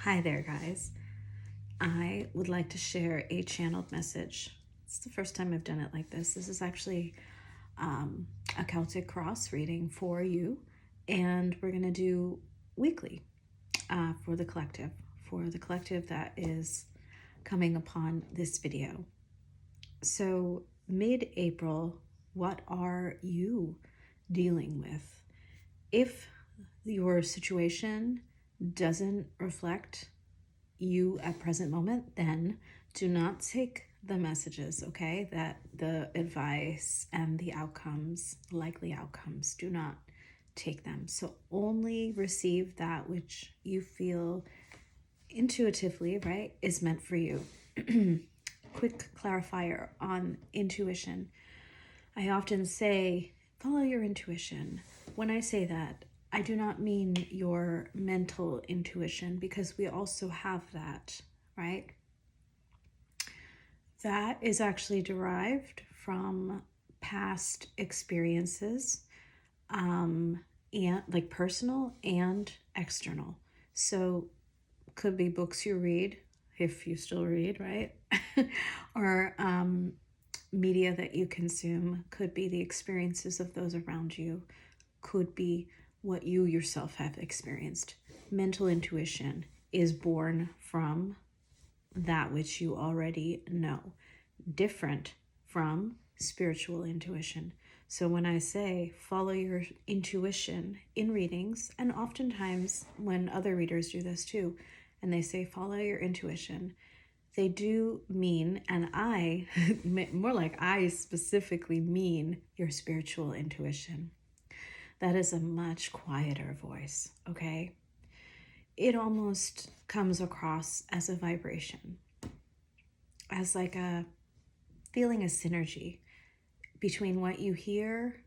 Hi there, guys. I would like to share a channeled message. It's the first time I've done it like this. This is actually a Celtic Cross reading for you, and we're going to do weekly for the collective that is coming upon this video. So, mid-April, what are you dealing with? If your situation doesn't reflect you at present moment, then do not take the messages, okay? That the advice and the outcomes, likely outcomes, do not take them. So only receive that which you feel intuitively, right, is meant for you. Quick clarifier on intuition. I often say, follow your intuition. When I say that, I do not mean your mental intuition, because we also have that, right? That is actually derived from past experiences, and like personal and external. So could be books you read, if you still read, right? or media that you consume, could be the experiences of those around you, could be what you yourself have experienced. Mental intuition is born from that which you already know, different from spiritual intuition. So when I say follow your intuition in readings, and oftentimes when other readers do this too, and they say follow your intuition, they do mean, and I, more like I specifically mean, your spiritual intuition. That is a much quieter voice, okay? It almost comes across as a vibration, as like a feeling a synergy between what you hear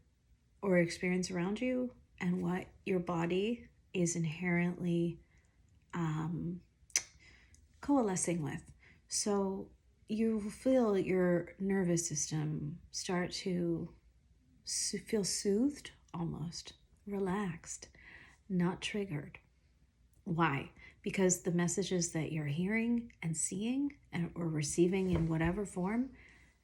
or experience around you and what your body is inherently coalescing with. So you feel your nervous system start to feel soothed, almost relaxed, not triggered. Why? Because the messages that you're hearing and seeing or receiving in whatever form,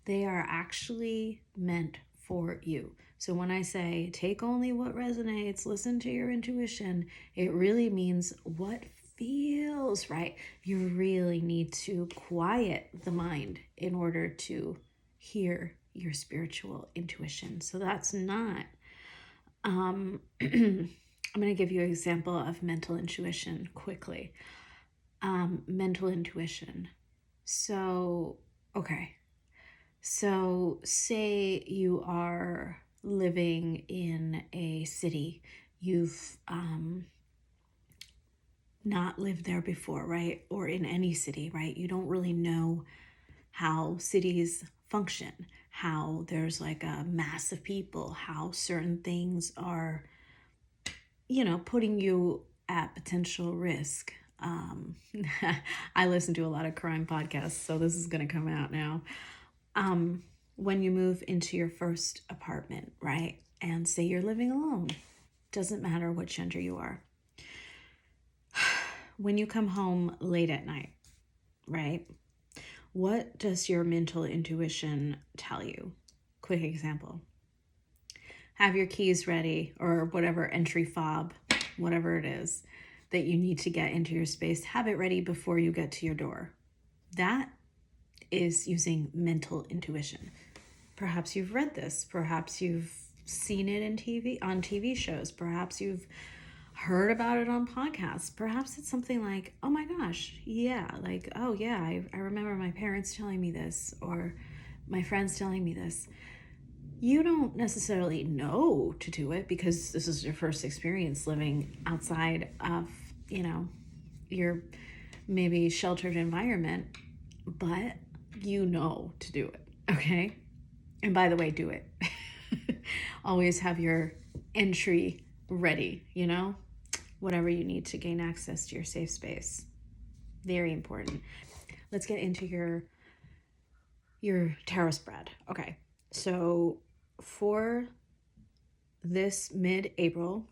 they are actually meant for you. So when I say take only what resonates, listen to your intuition, it really means what feels right. You really need to quiet the mind in order to hear your spiritual intuition. So that's not I'm going to give you an example of mental intuition quickly. Mental intuition. So, okay. So say you are living in a city. You've not lived there before, right? Or in any city, right? You don't really know how cities function, how there's like a mass of people, how certain things are, putting you at potential risk. I listen to a lot of crime podcasts, so this is going to come out now. When you move into your first apartment, right? And say you're living alone, doesn't matter what gender you are. When you come home late at night, right? What does your mental intuition tell you? Quick example. Have your keys ready, or whatever entry fob, whatever it is that you need to get into your space, have it ready before you get to your door. That is using mental intuition. Perhaps you've read this. Perhaps you've seen it on TV shows. Perhaps you've heard about it on podcasts. Perhaps it's something like, oh my gosh, yeah, like, oh yeah, I remember my parents telling me this, or my friends telling me this. You don't necessarily know to do it because this is your first experience living outside of, your maybe sheltered environment, but you know to do it, okay? And by the way, do it. Always have your entry ready, whatever you need to gain access to your safe space. Very important. Let's get into your tarot spread. Okay, so for this mid-April,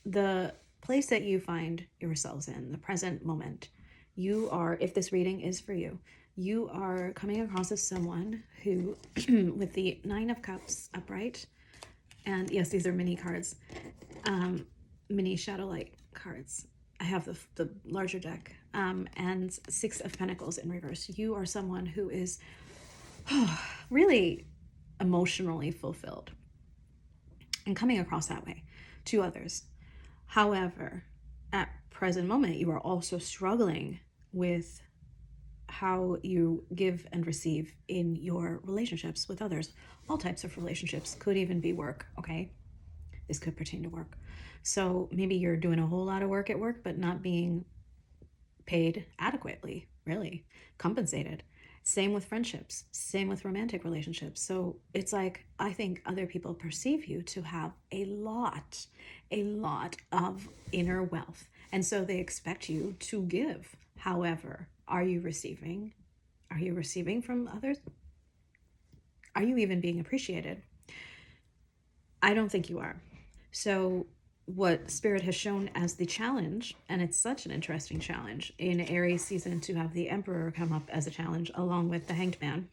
the place that you find yourselves in, the present moment, you are, if this reading is for you, you are coming across as someone who, with the Nine of Cups upright, and yes, these are mini cards, mini shadow light cards. I have the larger deck, and Six of Pentacles in reverse. You are someone who is really emotionally fulfilled and coming across that way to others. However, at present moment, you are also struggling with how you give and receive in your relationships with others. All types of relationships, could even be work, okay? This could pertain to work. So maybe you're doing a whole lot of work at work, but not being paid adequately, really, compensated. Same with friendships, same with romantic relationships. So it's like, I think other people perceive you to have a lot of inner wealth. And so they expect you to give. However, are you receiving? Are you receiving from others? Are you even being appreciated? I don't think you are. So what Spirit has shown as the challenge, and it's such an interesting challenge in Aries season to have the Emperor come up as a challenge along with the Hanged Man.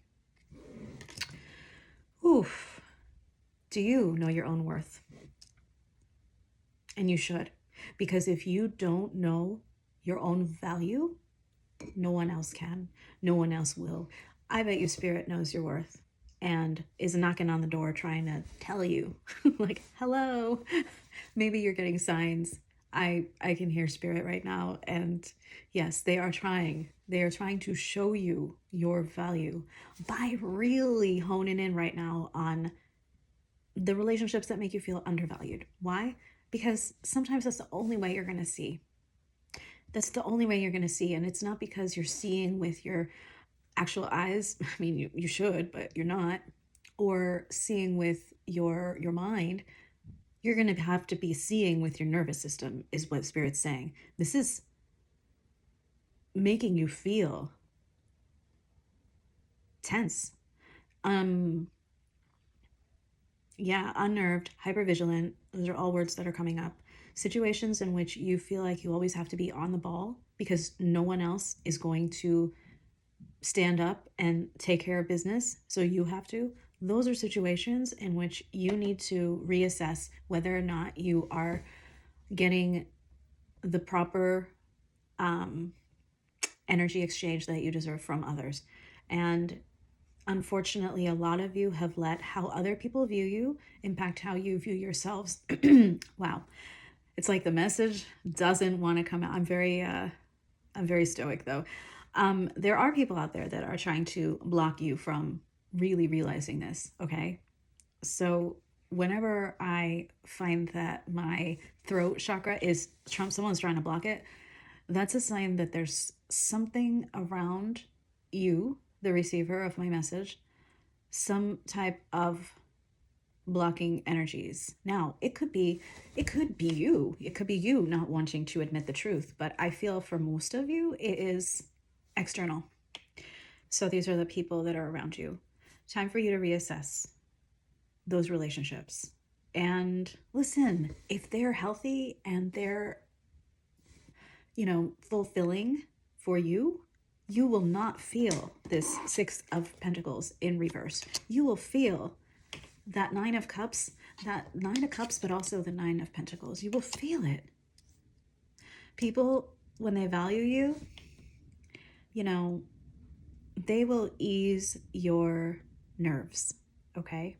Oof. Do you know your own worth? And you should. Because if you don't know your own value, no one else can. No one else will. I bet you Spirit knows your worth and is knocking on the door trying to tell you, like, hello. Maybe you're getting signs. I can hear Spirit right now. And yes, they are trying. They are trying to show you your value by really honing in right now on the relationships that make you feel undervalued. Why? Because sometimes that's the only way you're going to see. That's the only way you're going to see. And it's not because you're seeing with your actual eyes. I mean, you should, but you're not. Or seeing with your mind. You're going to have to be seeing with your nervous system, is what Spirit's saying. This is making you feel tense. Yeah, unnerved, hypervigilant. Those are all words that are coming up. Situations in which you feel like you always have to be on the ball because no one else is going to stand up and take care of business, so you have to. Those are situations in which you need to reassess whether or not you are getting the proper energy exchange that you deserve from others. And unfortunately, a lot of you have let how other people view you impact how you view yourselves. Wow. It's like the message doesn't want to come out. I'm very stoic though. There are people out there that are trying to block you from really realizing this, okay? So whenever I find that my throat chakra is someone's trying to block it, that's a sign that there's something around you, the receiver of my message, some type of blocking energies. Now, it could be you. It could be you not wanting to admit the truth, but I feel for most of you, it is external. So these are the people that are around you. Time for you to reassess those relationships. And listen, if they're healthy and they're, fulfilling for you, you will not feel this Six of Pentacles in reverse. You will feel that Nine of Cups, but also the Nine of Pentacles. You will feel it. People, when they value you, they will ease your nerves, okay?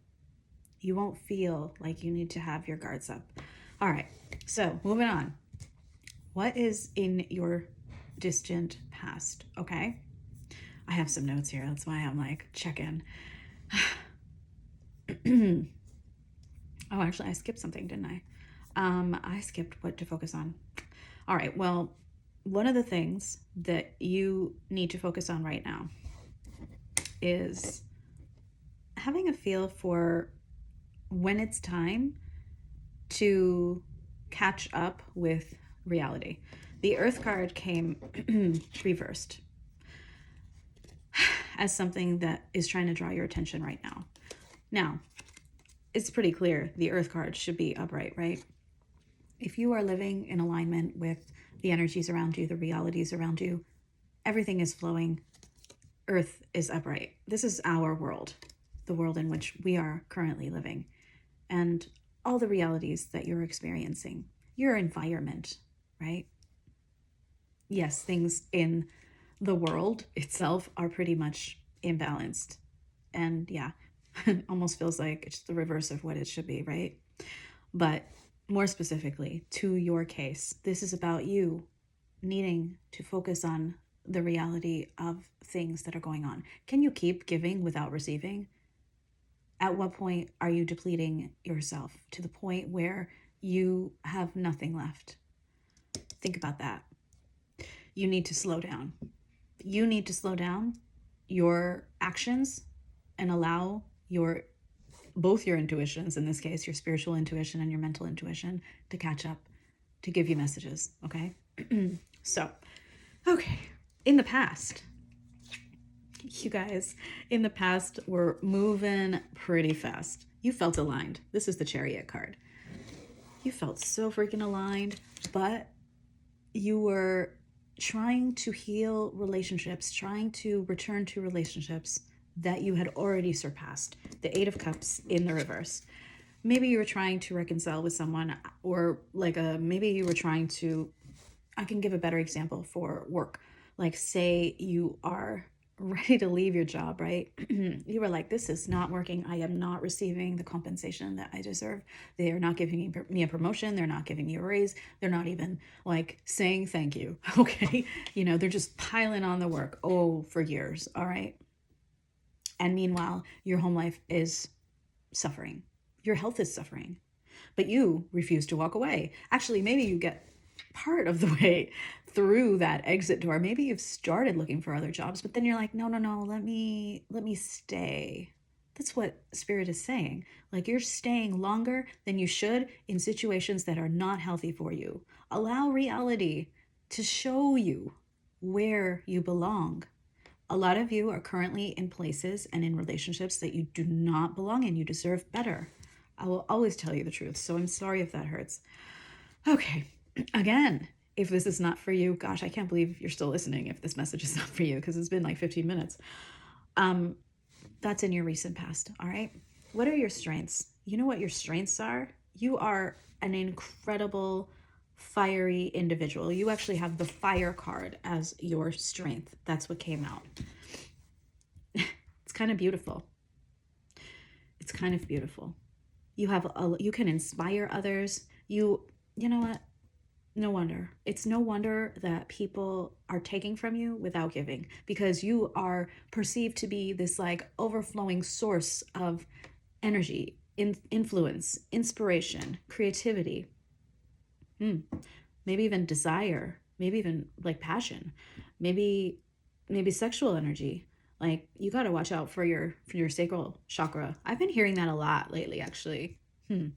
You won't feel like you need to have your guards up. All right, so moving on. What is in your distant past, okay? I have some notes here. That's why I'm like, check in. Oh, actually, I skipped something, didn't I? I skipped what to focus on. All right, well, one of the things that you need to focus on right now is having a feel for when it's time to catch up with reality. The Earth card came reversed as something that is trying to draw your attention right now. Now, it's pretty clear the Earth card should be upright, right? If you are living in alignment with the energies around you, the realities around you, everything is flowing. Earth is upright. This is our world, the world in which we are currently living, and all the realities that you're experiencing, your environment, right? Yes, things in the world itself are pretty much imbalanced. And yeah, it almost feels like it's the reverse of what it should be, right? But more specifically, to your case, this is about you needing to focus on the reality of things that are going on. Can you keep giving without receiving? At what point are you depleting yourself to the point where you have nothing left? Think about that. You need to slow down. You need to slow down your actions and allow both your intuitions, in this case, your spiritual intuition and your mental intuition, to catch up, to give you messages, okay? So, okay, in the past, you guys, in the past, were moving pretty fast. You felt aligned. This is the Chariot card. You felt so freaking aligned, but you were trying to heal relationships, trying to return to relationships that you had already surpassed. The Eight of Cups in the reverse. Maybe you were trying to reconcile with someone, or maybe you were trying to, I can give a better example for work. Like, say you are ready to leave your job, right? You were like, this is not working. I am not receiving the compensation that I deserve. They are not giving me a promotion. They're not giving me a raise. They're not even like saying thank you. Okay. They're just piling on the work. Oh, for years. All right. And meanwhile, your home life is suffering. Your health is suffering, but you refuse to walk away. Actually, maybe you get part of the way through that exit door. Maybe you've started looking for other jobs, but then you're like, no, let me stay. That's what Spirit is saying. Like, you're staying longer than you should in situations that are not healthy for you. Allow reality to show you where you belong. A lot of you are currently in places and in relationships that you do not belong in. You deserve better. I will always tell you the truth, so I'm sorry if that hurts. Okay, again, if this is not for you, gosh, I can't believe you're still listening if this message is not for you, because it's been like 15 minutes. That's in your recent past, all right? What are your strengths? You know what your strengths are? You are an incredible, fiery individual. You actually have the fire card as your strength. That's what came out. It's kind of beautiful. It's kind of beautiful. You can inspire others. You know what? No wonder. It's no wonder that people are taking from you without giving, because you are perceived to be this like overflowing source of energy, influence, inspiration, creativity, maybe even desire, maybe even like passion, maybe sexual energy. Like, you got to watch out for your sacral chakra. I've been hearing that a lot lately, actually, in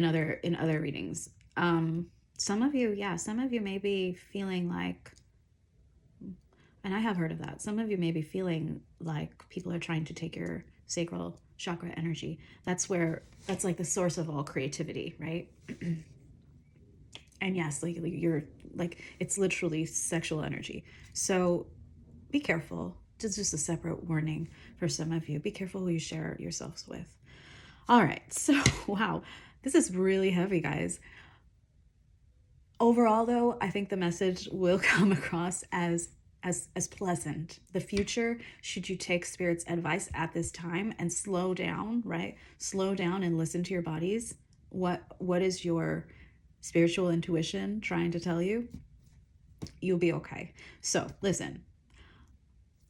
other readings. Some of you may be feeling like, and I have heard of that, some of you may be feeling like people are trying to take your sacral chakra energy. That's like the source of all creativity, right? And yes, like you're like, it's literally sexual energy. So be careful. It's just a separate warning for some of you. Be careful who you share yourselves with. All right. So, wow, this is really heavy, guys. Overall, though, I think the message will come across as pleasant. The future, should you take Spirit's advice at this time and slow down, right? Slow down and listen to your bodies. What is your spiritual intuition trying to tell you? You'll be okay. So listen,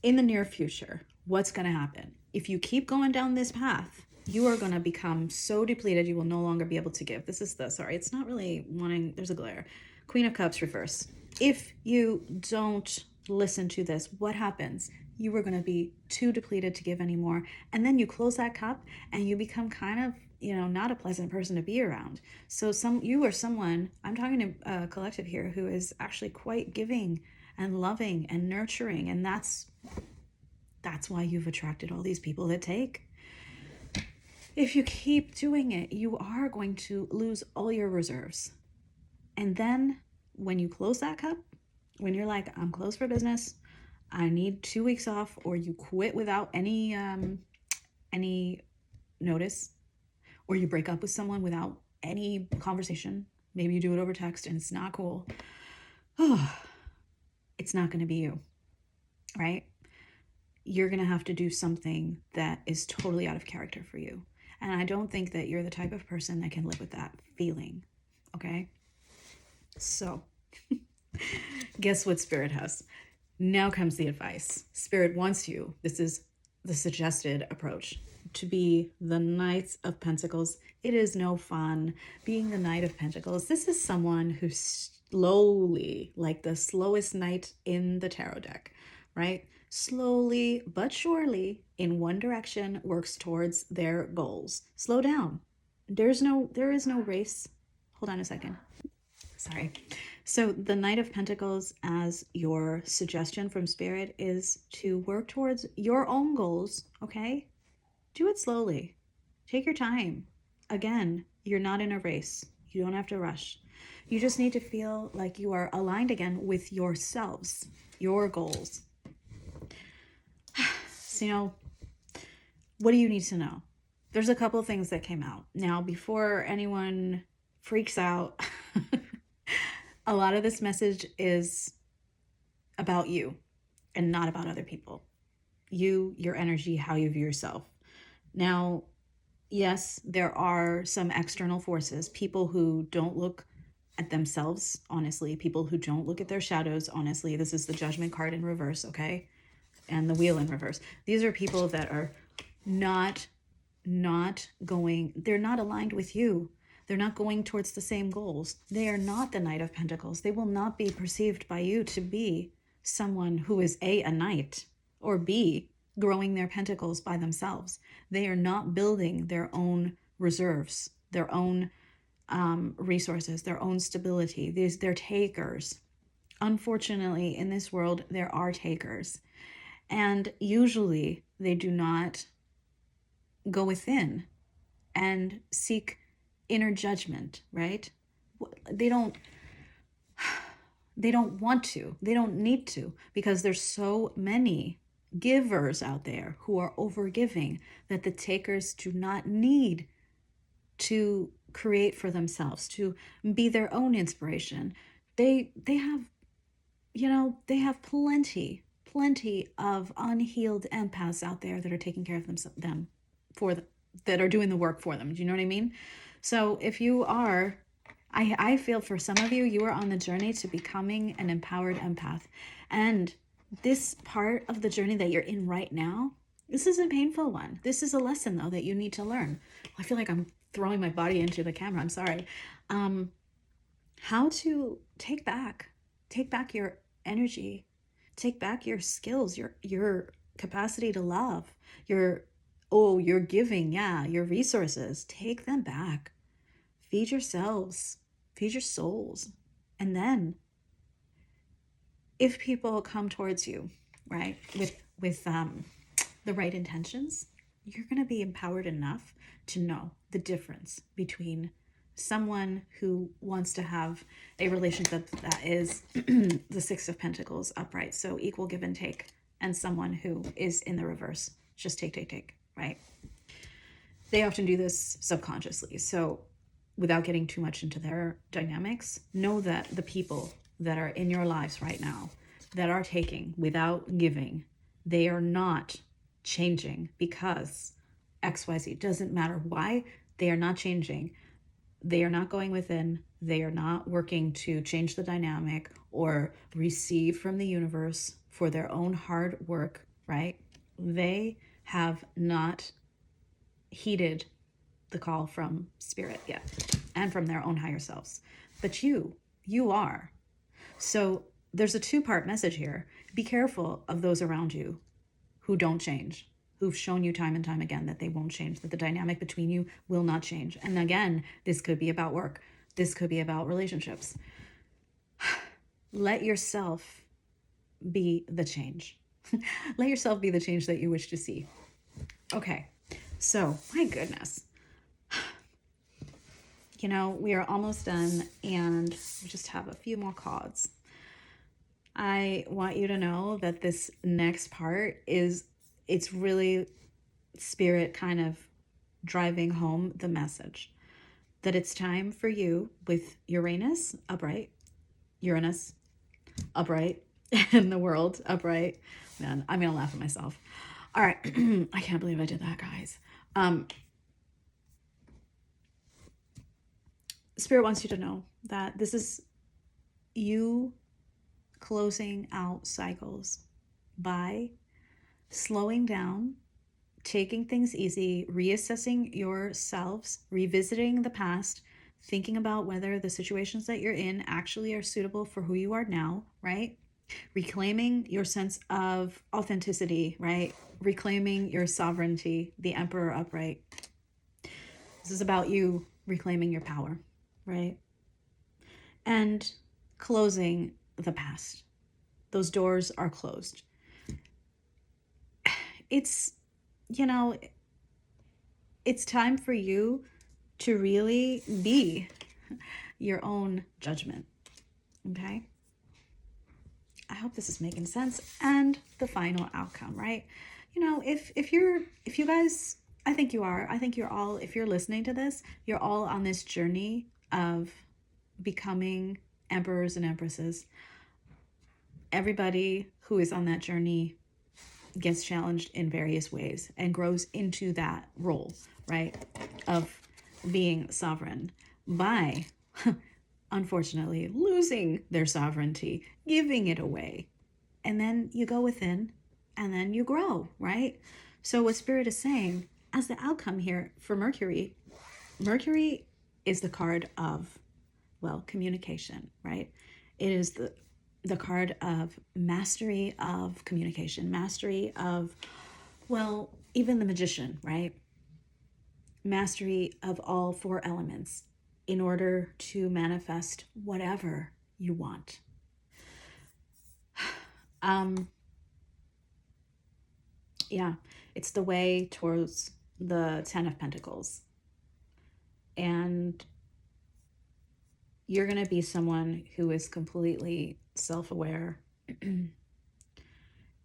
in the near future, what's going to happen? If you keep going down this path, you are going to become so depleted you will no longer be able to give. This is it's not really wanting, there's a glare. Queen of Cups reverse. If you don't listen to this, what happens? You are going to be too depleted to give anymore. And then you close that cup and you become kind of, not a pleasant person to be around. So you are someone, I'm talking to a collective here, who is actually quite giving and loving and nurturing. And that's why you've attracted all these people that take. If you keep doing it, you are going to lose all your reserves. And then when you close that cup, when you're like, I'm closed for business, I need 2 weeks off, or you quit without any notice, or you break up with someone without any conversation. Maybe you do it over text and it's not cool. Oh, it's not going to be you, right? You're going to have to do something that is totally out of character for you. And I don't think that you're the type of person that can live with that feeling, okay? So, guess what Spirit has? Now comes the advice. Spirit wants you, this is the suggested approach, to be the Knight of Pentacles. It is no fun being the Knight of Pentacles. This is someone who slowly, like the slowest knight in the tarot deck, right? Slowly but surely, in one direction, works towards their goals. Slow down. There is no race. Hold on a second. Sorry. So the Knight of Pentacles, as your suggestion from Spirit, is to work towards your own goals, okay? Do it slowly. Take your time. Again, you're not in a race. You don't have to rush. You just need to feel like you are aligned again with yourselves, your goals. So, what do you need to know? There's a couple of things that came out. Now, before anyone freaks out, a lot of this message is about you and not about other people. You, your energy, how you view yourself. Now, yes, there are some external forces, people who don't look at themselves honestly, people who don't look at their shadows honestly. This is the Judgment card in reverse, okay? And the Wheel in reverse. These are people that are not going, they're not aligned with you. They're not going towards the same goals. They are not the Knight of Pentacles. They will not be perceived by you to be someone who is A, a knight, or B, growing their pentacles by themselves. They are not building their own reserves, their own resources, their own stability. They're takers. Unfortunately, in this world, there are takers. And usually they do not go within and seek inner judgment, right? They don't want to. They don't need to, because there's so many givers out there who are overgiving that the takers do not need to create for themselves, to be their own inspiration. They have, they have plenty of unhealed empaths out there that are taking care of that are doing the work for them. Do you know what I mean? So if you are, I feel for some of you, you are on the journey to becoming an empowered empath. And this part of the journey that you're in right now, this is a painful one. This is a lesson, though, that you need to learn. I feel like I'm throwing my body into the camera. I'm sorry. How to take back your energy, take back your skills, your capacity to love, your giving, your resources. Take them back. Feed yourselves, feed your souls. And then if people come towards you, right, with the right intentions, you're going to be empowered enough to know the difference between someone who wants to have a relationship that is the Six of Pentacles upright, so equal give and take, and someone who is in the reverse, just take, right? They often do this subconsciously. So without getting too much into their dynamics, know that the people that are in your lives right now that are taking without giving, they are not changing because XYZ. Doesn't matter why, they are not changing. They are not going within. They are not working to change the dynamic or receive from the universe for their own hard work, right? They have not heeded the call from Spirit yet, and from their own higher selves. But you are. So there's a two-part message here. Be careful of those around you who don't change, who've shown you time and time again that they won't change, that the dynamic between you will not change. And again, this could be about work. This could be about relationships. Let yourself be the change. Let yourself be the change that you wish to see. Okay, so my goodness. you know, we are almost done and we just have a few more cards. I want you to know that this next part it's really Spirit kind of driving home the message that it's time for you with Uranus upright, and the world upright. Man, I'm going to laugh at myself. All right. I can't believe I did that, guys. Spirit wants you to know that this is you closing out cycles by slowing down, taking things easy, reassessing yourselves, revisiting the past, thinking about whether the situations that you're in actually are suitable for who you are now, right? Reclaiming your sense of authenticity, right? Reclaiming your sovereignty, the Emperor upright. This is about you reclaiming your power, right? And closing the past. Those doors are closed. It's, you know, it's time for you to really be your own judgment. Okay? I hope this is making sense. And the final outcome, right? You know, if you guys, I think you are. I think you're all, if you're listening to this, you're all on this journey of becoming emperors and empresses. Everybody who is on that journey gets challenged in various ways and grows into that role, right, of being sovereign by, unfortunately, losing their sovereignty, giving it away. And then you go within and then you grow, right? So what Spirit is saying as the outcome here for Mercury is the card of, well, communication, right? It is the card of mastery of communication, mastery of, well, even the Magician, right? Mastery of all four elements in order to manifest whatever you want. Yeah, it's the way towards the 10 of Pentacles. And you're going to be someone who is completely self-aware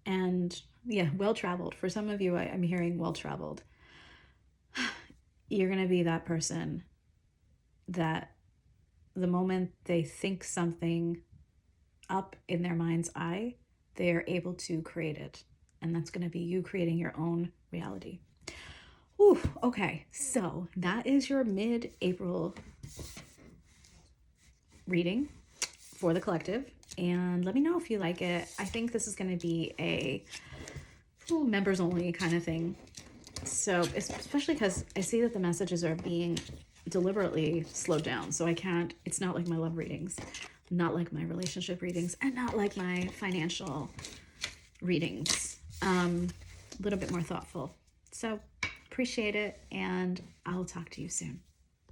and, yeah, well-traveled. For some of you, I'm hearing well-traveled. You're going to be that person that the moment they think something up in their mind's eye, they are able to create it. And that's going to be you creating your own reality. Ooh, okay, so that is your mid-April reading for the collective. And let me know if you like it. I think this is going to be a members only kind of thing. So especially because I see that the messages are being deliberately slowed down. So I can't, it's not like my love readings, not like my relationship readings, and not like my financial readings. A little bit more thoughtful. So appreciate it, and I'll talk to you soon.